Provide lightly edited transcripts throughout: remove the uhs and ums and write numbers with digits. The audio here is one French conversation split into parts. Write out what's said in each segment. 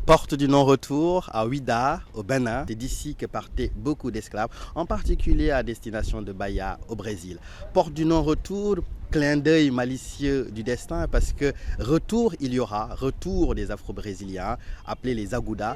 Porte du non-retour à Ouidah, au Bénin. C'est d'ici que partaient beaucoup d'esclaves, en particulier à destination de Bahia, au Brésil. Porte du non-retour, clin d'œil malicieux du destin, parce que retour il y aura, retour des Afro-Brésiliens, appelés les Agoudas.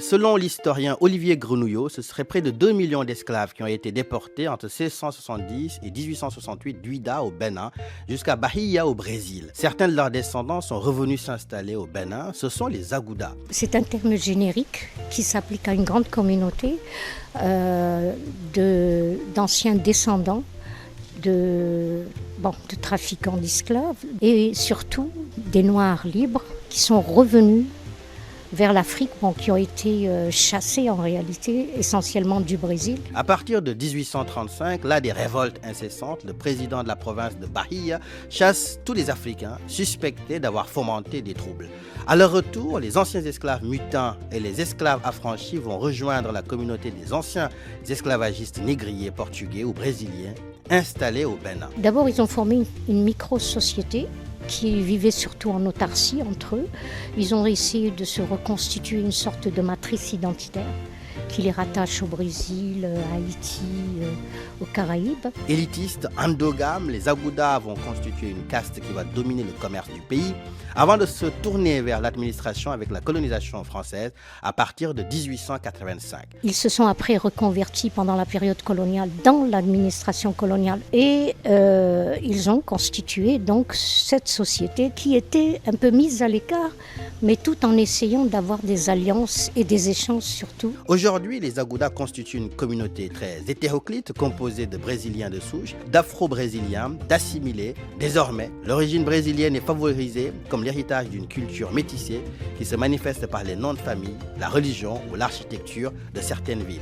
Selon l'historien Olivier Grenouillot, ce serait près de 2 millions d'esclaves qui ont été déportés entre 1670 et 1868 d'Ouidah au Bénin jusqu'à Bahia au Brésil. Certains de leurs descendants sont revenus s'installer au Bénin, ce sont les Agoudas. C'est un terme générique qui s'applique à une grande communauté d'anciens descendants de trafiquants d'esclaves et surtout des Noirs libres qui sont revenus vers l'Afrique, qui ont été chassés en réalité essentiellement du Brésil. À partir de 1835, là des révoltes incessantes, le président de la province de Bahia chasse tous les Africains suspectés d'avoir fomenté des troubles. À leur retour, les anciens esclaves mutins et les esclaves affranchis vont rejoindre la communauté des anciens esclavagistes négriers portugais ou brésiliens installés au Bénin. D'abord, ils ont formé une micro-société qui vivaient surtout en autarcie entre eux. Ils ont essayé de se reconstituer une sorte de matrice identitaire qui les rattache au Brésil, à Haïti, aux Caraïbes. Élitistes, endogames, les Agoudas vont constituer une caste qui va dominer le commerce du pays avant de se tourner vers l'administration avec la colonisation française à partir de 1885. Ils se sont après reconvertis pendant la période coloniale dans l'administration coloniale et ils ont constitué donc cette société qui était un peu mise à l'écart, mais tout en essayant d'avoir des alliances et des échanges surtout. Aujourd'hui, les Agoudas constituent une communauté très hétéroclite composée de Brésiliens de souche, d'Afro-Brésiliens, d'assimilés. Désormais, l'origine brésilienne est favorisée comme l'héritage d'une culture métissée qui se manifeste par les noms de famille, la religion ou l'architecture de certaines villes.